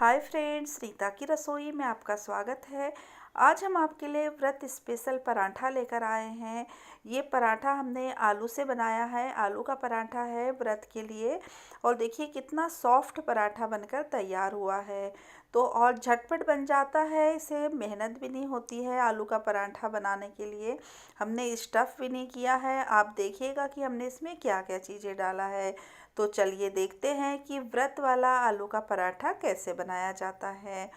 Hi friends, Rita की रसोई में आपका स्वागत है। आज हम आपके लिए व्रत स्पेशल पराठा लेकर आए हैं। ये पराठा हमने आलू से बनाया है। आलू का पराठा है व्रत के लिए। और देखिए कितना सॉफ्ट पराठा बनकर तैयार हुआ है। तो और झटपट बन जाता है, इसे मेहनत भी नहीं होती है आलू का पराठा बनाने के लिए। हमने स्टफ़ भी नहीं किया है। आप देखिएगा कि हमने इसमें क्या क्या चीज़ें डाला है। तो चलिए देखते हैं कि व्रत वाला आलू का पराठा कैसे बनाया जाता है।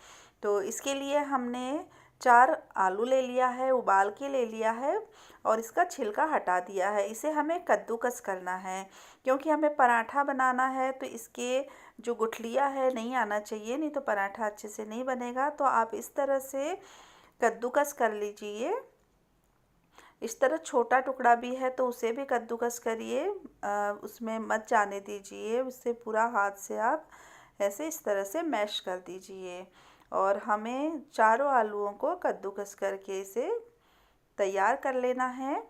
तो इसके लिए हमने 4 आलू ले लिया है, उबाल के ले लिया है और इसका छिलका हटा दिया है। इसे हमें कद्दूकस करना है क्योंकि हमें पराठा बनाना है, तो इसके जो गुठलियाँ है नहीं आना चाहिए, नहीं तो पराठा अच्छे से नहीं बनेगा। तो आप इस तरह से कद्दूकस कर लीजिए। इस तरह छोटा टुकड़ा भी है तो उसे भी कद्दूकस करिए। उसमें मत जाने दीजिए, उससे पूरा हाथ से आप ऐसे इस तरह से मैश कर दीजिए। और हमें चारों आलूओं को कद्दूकस करके इसे तैयार कर लेना है।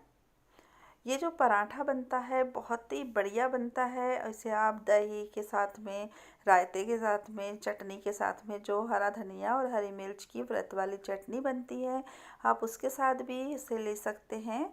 ये जो पराठा बनता है बहुत ही बढ़िया बनता है। इसे आप दही के साथ में, रायते के साथ में, चटनी के साथ में, जो हरा धनिया और हरी मिर्च की व्रत वाली चटनी बनती है, आप उसके साथ भी इसे ले सकते हैं।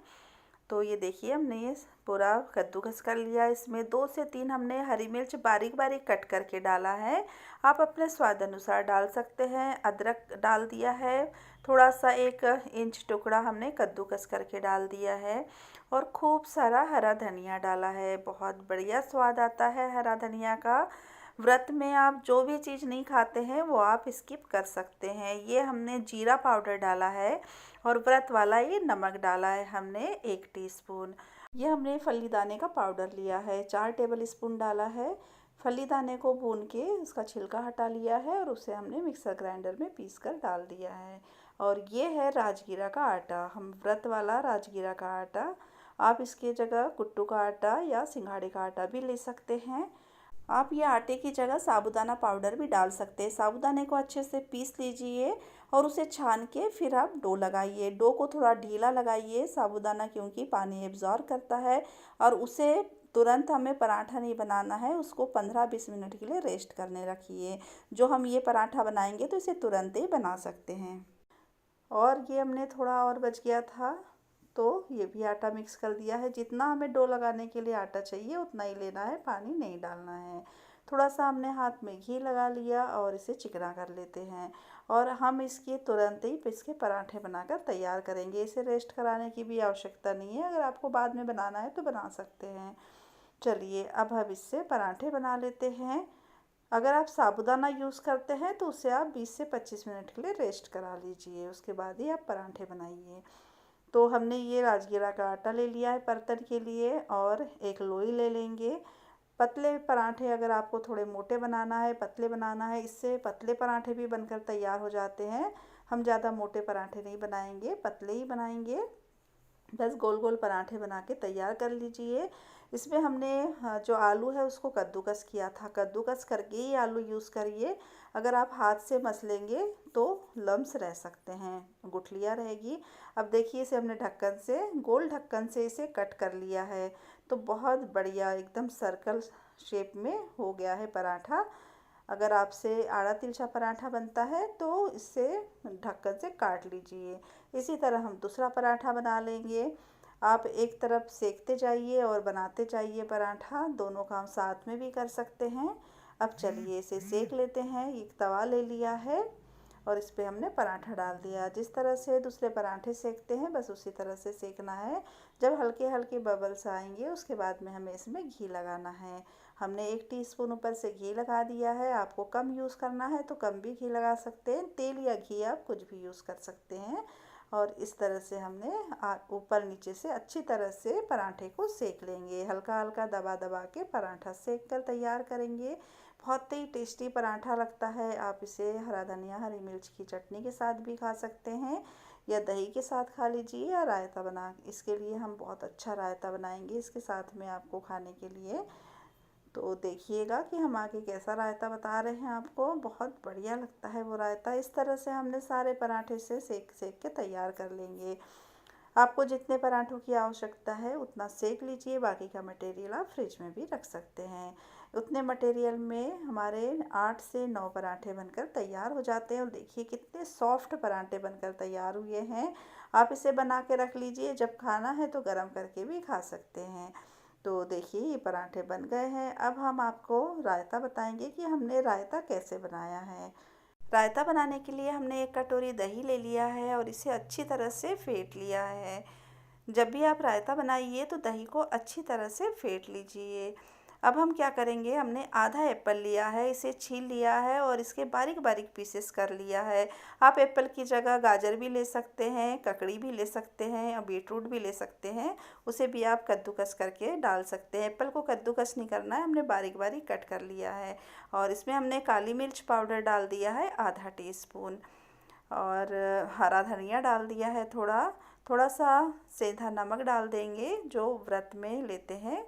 तो ये देखिए हमने ये पूरा कद्दूकस कर लिया। इसमें 2 से 3 हमने हरी मिर्च बारीक बारीक कट करके डाला है। आप अपने स्वाद अनुसार डाल सकते हैं। अदरक डाल दिया है, थोड़ा सा 1 इंच टुकड़ा हमने कद्दूकस करके डाल दिया है। और खूब सारा हरा धनिया डाला है। बहुत बढ़िया स्वाद आता है हरा धनिया का। व्रत में आप जो भी चीज़ नहीं खाते हैं वो आप स्किप कर सकते हैं। ये हमने जीरा पाउडर डाला है और व्रत वाला ये नमक डाला है हमने 1 टीस्पून। ये हमने फली दाने का पाउडर लिया है, 4 टेबल स्पून डाला है। फली दाने को भून के उसका छिलका हटा लिया है और उसे हमने मिक्सर ग्राइंडर में पीस कर डाल दिया है। और ये है राजगीरा का आटा, हम व्रत वाला राजगीरा का आटा। आप इसके जगह कुट्टू का आटा या सिंघाड़े का आटा भी ले सकते हैं। आप ये आटे की जगह साबूदाना पाउडर भी डाल सकते हैं। साबूदाने को अच्छे से पीस लीजिए और उसे छान के फिर आप डो लगाइए। डो को थोड़ा ढीला लगाइए, साबूदाना क्योंकि पानी एब्जॉर्ब करता है। और उसे तुरंत हमें पराठा नहीं बनाना है, उसको 15-20 मिनट के लिए रेस्ट करने रखिए। जो हम ये पराठा बनाएंगे तो इसे तुरंत ही बना सकते हैं। और ये हमने थोड़ा और बच गया था तो ये भी आटा मिक्स कर दिया है। जितना हमें डो लगाने के लिए आटा चाहिए उतना ही लेना है, पानी नहीं डालना है। थोड़ा सा हमने हाथ में घी लगा लिया और इसे चिकना कर लेते हैं। और हम इसके तुरंत ही इसके पराठे बनाकर तैयार करेंगे। इसे रेस्ट कराने की भी आवश्यकता नहीं है, अगर आपको बाद में बनाना है तो बना सकते हैं। चलिए अब हम इससे पराठे बना लेते हैं। अगर आप साबूदाना यूज़ करते हैं तो उसे आप 20 से 25 मिनट के लिए रेस्ट करा लीजिए, उसके बाद ही आप पराठे बनाइए। तो हमने ये राजगीरा का आटा ले लिया है परतन के लिए और एक लोई ले लेंगे। पतले पराठे अगर आपको थोड़े मोटे बनाना है, पतले बनाना है, इससे पतले पराठे भी बनकर तैयार हो जाते हैं। हम ज़्यादा मोटे पराठे नहीं बनाएंगे, पतले ही बनाएंगे। बस गोल गोल पराठे बना के तैयार कर लीजिए। इसमें हमने जो आलू है उसको कद्दूकस किया था, कद्दूकस करके ही आलू यूज़ करिए। अगर आप हाथ से मसलेंगे तो लम्स रह सकते हैं, गुठलियाँ रहेगी। अब देखिए इसे हमने ढक्कन से, गोल ढक्कन से इसे कट कर लिया है। तो बहुत बढ़िया एकदम सर्कल शेप में हो गया है पराठा। अगर आपसे आड़ा तिरछा पराठा बनता है तो इससे ढक्कन से काट लीजिए। इसी तरह हम दूसरा पराठा बना लेंगे। आप एक तरफ सेकते जाइए और बनाते जाइए पराठा, दोनों काम साथ में भी कर सकते हैं। अब चलिए इसे सेक लेते हैं। एक तवा ले लिया है और इस पे हमने पराठा डाल दिया। जिस तरह से दूसरे पराठे सेकते हैं बस उसी तरह से सेकना है। जब हल्के हल्के बबल्स आएंगे उसके बाद में हमें इसमें घी लगाना है। हमने 1 टीस्पून ऊपर से घी लगा दिया है। आपको कम यूज़ करना है तो कम भी घी लगा सकते हैं, तेल या घी आप कुछ भी यूज़ कर सकते हैं। और इस तरह से हमने ऊपर नीचे से अच्छी तरह से पराठे को सेक लेंगे। हल्का हल्का दबा दबा के पराठा सेक कर तैयार करेंगे। बहुत ही टेस्टी पराठा लगता है। आप इसे हरा धनिया, हरी मिर्च की चटनी के साथ भी खा सकते हैं या दही के साथ खा लीजिए या रायता बना। इसके लिए हम बहुत अच्छा रायता बनाएंगे इसके साथ में आपको खाने के लिए। तो देखिएगा कि हम आगे कैसा रायता बता रहे हैं आपको। बहुत बढ़िया लगता है वो रायता। इस तरह से हमने सारे पराठे से सेक सेक के तैयार कर लेंगे। आपको जितने पराठों की आवश्यकता है उतना सेक लीजिए, बाकी का मटेरियल आप फ्रिज में भी रख सकते हैं। उतने मटेरियल में हमारे 8 से 9 पराठे बनकर तैयार हो जाते हैं। और देखिए कितने सॉफ्ट पराठे बनकर तैयार हुए हैं। आप इसे बना के रख लीजिए, जब खाना है तो गरम करके भी खा सकते हैं। तो देखिए ये पराठे बन गए हैं। अब हम आपको रायता बताएंगे कि हमने रायता कैसे बनाया है। रायता बनाने के लिए हमने 1 कटोरी दही ले लिया है और इसे अच्छी तरह से फेंट लिया है। जब भी आप रायता बनाइए तो दही को अच्छी तरह से फेंट लीजिए। अब हम क्या करेंगे, हमने आधा एप्पल लिया है, इसे छील लिया है और इसके बारीक बारीक पीसेस कर लिया है। आप एप्पल की जगह गाजर भी ले सकते हैं, ककड़ी भी ले सकते हैं और बीटरूट भी ले सकते हैं। उसे भी आप कद्दूकस करके डाल सकते हैं। एप्पल को कद्दूकस नहीं करना है, हमने बारीक बारीक कट कर लिया है। और इसमें हमने काली मिर्च पाउडर डाल दिया है आधा टीस्पून, और हरा धनिया डाल दिया है थोड़ा। थोड़ा सा सेंधा नमक डाल देंगे जो व्रत में लेते हैं।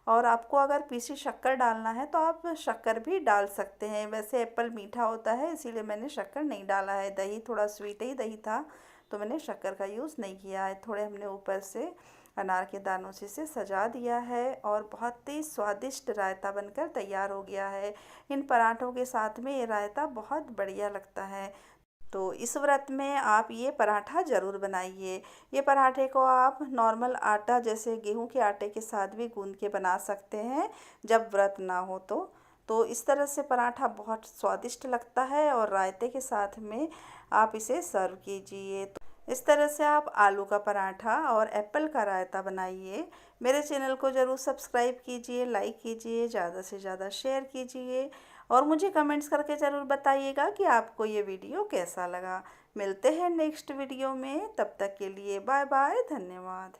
और आपको अगर पीसी शक्कर डालना है तो आप शक्कर भी डाल सकते हैं। वैसे एप्पल मीठा होता है इसीलिए मैंने शक्कर नहीं डाला है। दही थोड़ा स्वीट ही दही था तो मैंने शक्कर का यूज़ नहीं किया है। थोड़े हमने ऊपर से अनार के दानों से इसे सजा दिया है और बहुत ही स्वादिष्ट रायता बनकर तैयार हो गया है। इन पराठों के साथ में ये रायता बहुत बढ़िया लगता है। तो इस व्रत में आप ये पराठा ज़रूर बनाइए। ये पराठे को आप नॉर्मल आटा जैसे गेहूं के आटे के साथ भी गूंद के बना सकते हैं जब व्रत ना हो तो इस तरह से पराठा बहुत स्वादिष्ट लगता है और रायते के साथ में आप इसे सर्व कीजिए। तो इस तरह से आप आलू का पराठा और एप्पल का रायता बनाइए। मेरे चैनल को ज़रूर सब्सक्राइब कीजिए, लाइक कीजिए, ज़्यादा से ज़्यादा शेयर कीजिए और मुझे कमेंट्स करके ज़रूर बताइएगा कि आपको ये वीडियो कैसा लगा। मिलते हैं नेक्स्ट वीडियो में, तब तक के लिए बाय बाय, धन्यवाद।